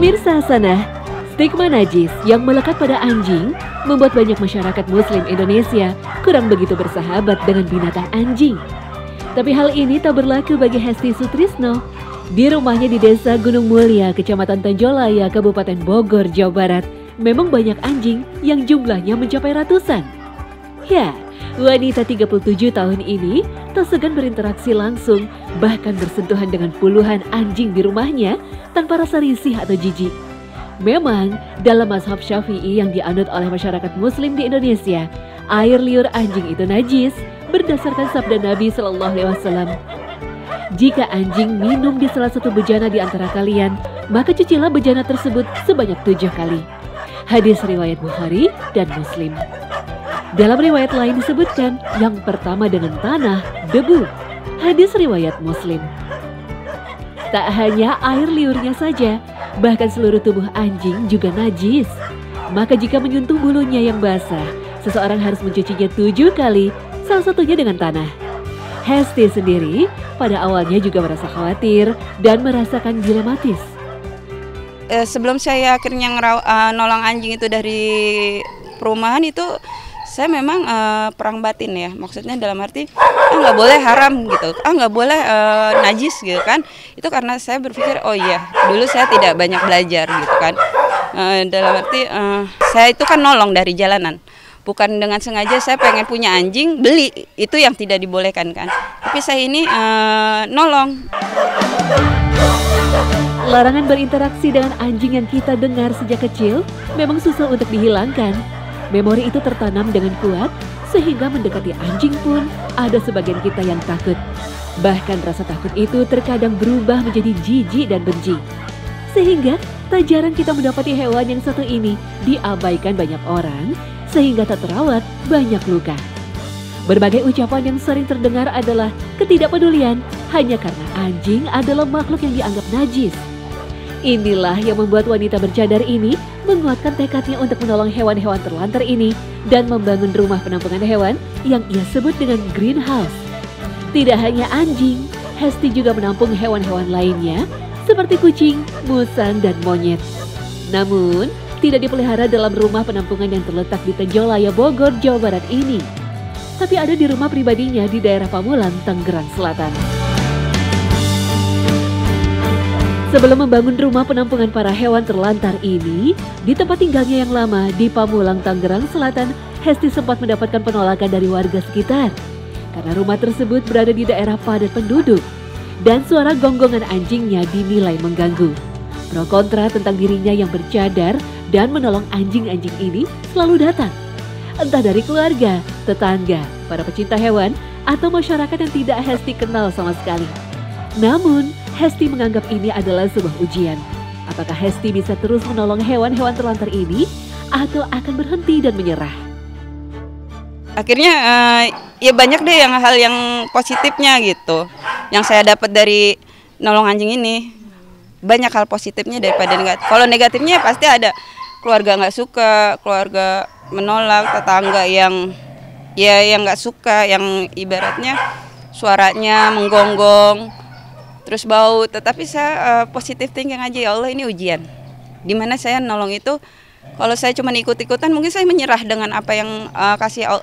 Pemirsa Hasanah, stigma najis yang melekat pada anjing membuat banyak masyarakat Muslim Indonesia kurang begitu bersahabat dengan binatang anjing. Tapi hal ini tak berlaku bagi Hesti Sutrisno. Di rumahnya di Desa Gunung Mulia, Kecamatan Tanjolaya, Kabupaten Bogor, Jawa Barat, memang banyak anjing yang jumlahnya mencapai ratusan. Ya, wanita 37 tahun ini tak segan berinteraksi langsung, bahkan bersentuhan dengan puluhan anjing di rumahnya tanpa rasa risih atau jijik. Memang, dalam mazhab Syafi'i yang dianut oleh masyarakat Muslim di Indonesia, air liur anjing itu najis berdasarkan sabda Nabi SAW. Jika anjing minum di salah satu bejana di antara kalian, maka cucilah bejana tersebut sebanyak 7 kali. Hadis riwayat Bukhari dan Muslim. Dalam riwayat lain disebutkan yang pertama dengan tanah, debu. Hadis riwayat Muslim. Tak hanya air liurnya saja, bahkan seluruh tubuh anjing juga najis. Maka jika menyentuh bulunya yang basah, seseorang harus mencucinya 7 kali, salah satunya dengan tanah. Hesti sendiri pada awalnya juga merasa khawatir dan merasakan dilematis. Sebelum saya akhirnya nolong anjing itu dari perumahan itu, saya memang perang batin ya. Maksudnya dalam arti nggak boleh haram gitu, nggak boleh najis gitu kan. Itu karena saya berpikir oh iya dulu saya tidak banyak belajar gitu kan. Dalam arti saya itu kan nolong dari jalanan. Bukan dengan sengaja saya pengen punya anjing, beli, itu yang tidak dibolehkan kan. Tapi saya ini nolong. Larangan berinteraksi dengan anjing yang kita dengar sejak kecil memang susah untuk dihilangkan. Memori itu tertanam dengan kuat, sehingga mendekati anjing pun ada sebagian kita yang takut. Bahkan rasa takut itu terkadang berubah menjadi jijik dan benci. Sehingga tak jarang kita mendapati hewan yang satu ini diabaikan banyak orang, sehingga tak terawat banyak luka. Berbagai ucapan yang sering terdengar adalah ketidakpedulian hanya karena anjing adalah makhluk yang dianggap najis. Inilah yang membuat wanita bercadar ini menguatkan tekadnya untuk menolong hewan-hewan terlantar ini dan membangun rumah penampungan hewan yang ia sebut dengan greenhouse. Tidak hanya anjing, Hesti juga menampung hewan-hewan lainnya seperti kucing, musang, dan monyet. Namun, tidak dipelihara dalam rumah penampungan yang terletak di Tanjolaya, Bogor, Jawa Barat ini. Tapi ada di rumah pribadinya di daerah Pamulang, Tangerang Selatan. Sebelum membangun rumah penampungan para hewan terlantar ini, di tempat tinggalnya yang lama di Pamulang, Tangerang Selatan, Hesti sempat mendapatkan penolakan dari warga sekitar. Karena rumah tersebut berada di daerah padat penduduk, dan suara gonggongan anjingnya dinilai mengganggu. Pro kontra tentang dirinya yang bercadar dan menolong anjing-anjing ini selalu datang. Entah dari keluarga, tetangga, para pecinta hewan, atau masyarakat yang tidak Hesti kenal sama sekali. Namun, Hesti menganggap ini adalah sebuah ujian. Apakah Hesti bisa terus menolong hewan-hewan terlantar ini atau akan berhenti dan menyerah? Akhirnya ya banyak deh hal yang positifnya gitu. Yang saya dapat dari nolong anjing ini. Banyak hal positifnya daripada negatif. Kalau negatifnya pasti ada. Keluarga nggak suka, keluarga menolak, tetangga yang nggak suka, yang ibaratnya suaranya menggonggong, terus bau. Tetapi saya positif thinking aja, ya Allah ini ujian. Dimana saya nolong itu, kalau saya cuma ikut-ikutan mungkin saya menyerah dengan apa yang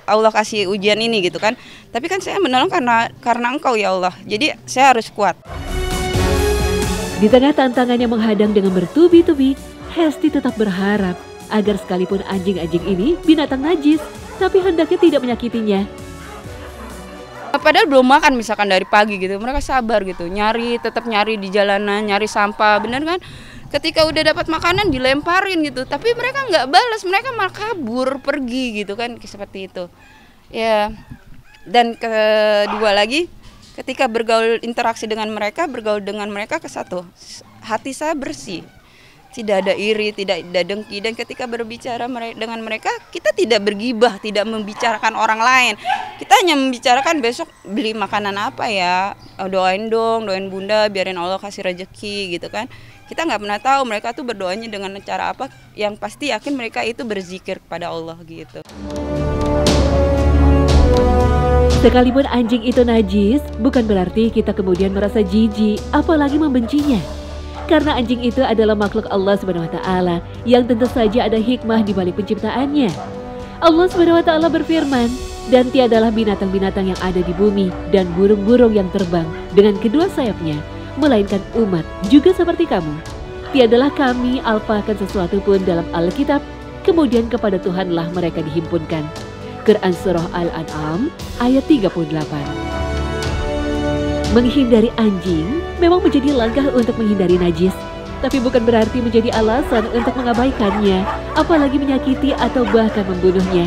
Allah kasih ujian ini gitu kan. Tapi kan saya menolong karena Engkau ya Allah. Jadi saya harus kuat. Di tengah tantangan yang menghadang dengan bertubi-tubi, Hesti tetap berharap agar sekalipun anjing-anjing ini binatang najis, tapi hendaknya tidak menyakitinya. Padahal belum makan misalkan dari pagi gitu, mereka sabar gitu, tetap nyari di jalanan, nyari sampah, bener kan? Ketika udah dapat makanan dilemparin gitu, tapi mereka nggak balas, mereka malah kabur, pergi gitu kan, seperti itu. Ya, dan kedua lagi, ketika interaksi dengan mereka, bergaul dengan mereka kesatu, hati saya bersih. Tidak ada iri, tidak ada dengki, dan ketika berbicara dengan mereka, kita tidak bergibah, tidak membicarakan orang lain. Kita hanya membicarakan besok beli makanan apa ya, doain dong, doain bunda, biarin Allah kasih rezeki gitu kan. Kita nggak pernah tahu mereka tuh berdoanya dengan cara apa, yang pasti yakin mereka itu berzikir kepada Allah gitu. Sekalipun anjing itu najis, bukan berarti kita kemudian merasa jijik, apalagi membencinya. Karena anjing itu adalah makhluk Allah Subhanahu wa taala yang tentu saja ada hikmah di balik penciptaannya. Allah Subhanahu wa taala berfirman, "Dan tiadalah binatang-binatang yang ada di bumi dan burung-burung yang terbang dengan kedua sayapnya, melainkan umat juga seperti kamu. Tiadalah kami alpakan sesuatu pun dalam Alkitab, kemudian kepada Tuhanlah mereka dihimpunkan." Quran Surah Al-An'am ayat 38. Menghindari anjing memang menjadi langkah untuk menghindari najis, tapi bukan berarti menjadi alasan untuk mengabaikannya, apalagi menyakiti atau bahkan membunuhnya.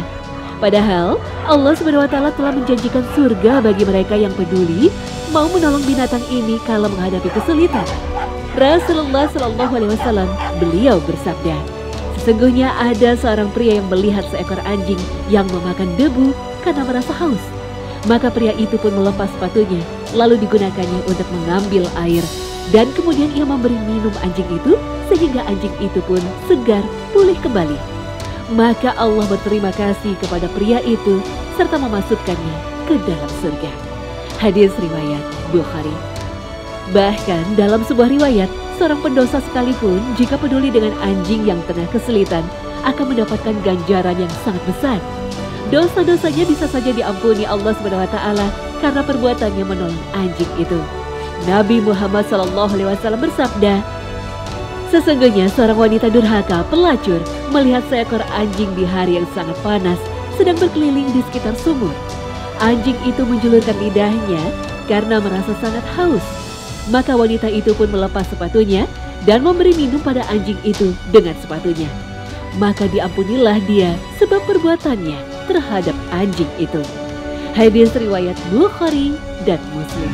Padahal Allah Subhanahu wa taala telah menjanjikan surga bagi mereka yang peduli mau menolong binatang ini kala menghadapi kesulitan. Rasulullah Shallallahu alaihi wasallam beliau bersabda, "Sesungguhnya ada seorang pria yang melihat seekor anjing yang memakan debu karena merasa haus. Maka pria itu pun melepas sepatunya, lalu digunakannya untuk mengambil air. Dan kemudian ia memberi minum anjing itu, sehingga anjing itu pun segar pulih kembali. Maka Allah berterima kasih kepada pria itu, serta memasukkannya ke dalam surga." Hadis riwayat Bukhari. Bahkan dalam sebuah riwayat, seorang pendosa sekalipun jika peduli dengan anjing yang tengah kesulitan, akan mendapatkan ganjaran yang sangat besar. Dosa-dosanya bisa saja diampuni Allah Subhanahu wa taala karena perbuatannya menolong anjing itu. Nabi Muhammad SAW bersabda, "Sesungguhnya seorang wanita durhaka, pelacur, melihat seekor anjing di hari yang sangat panas sedang berkeliling di sekitar sumur. Anjing itu menjulurkan lidahnya karena merasa sangat haus. Maka wanita itu pun melepas sepatunya dan memberi minum pada anjing itu dengan sepatunya. Maka diampunilah dia sebab perbuatannya terhadap anjing itu." Hadis riwayat Bukhari dan Muslim.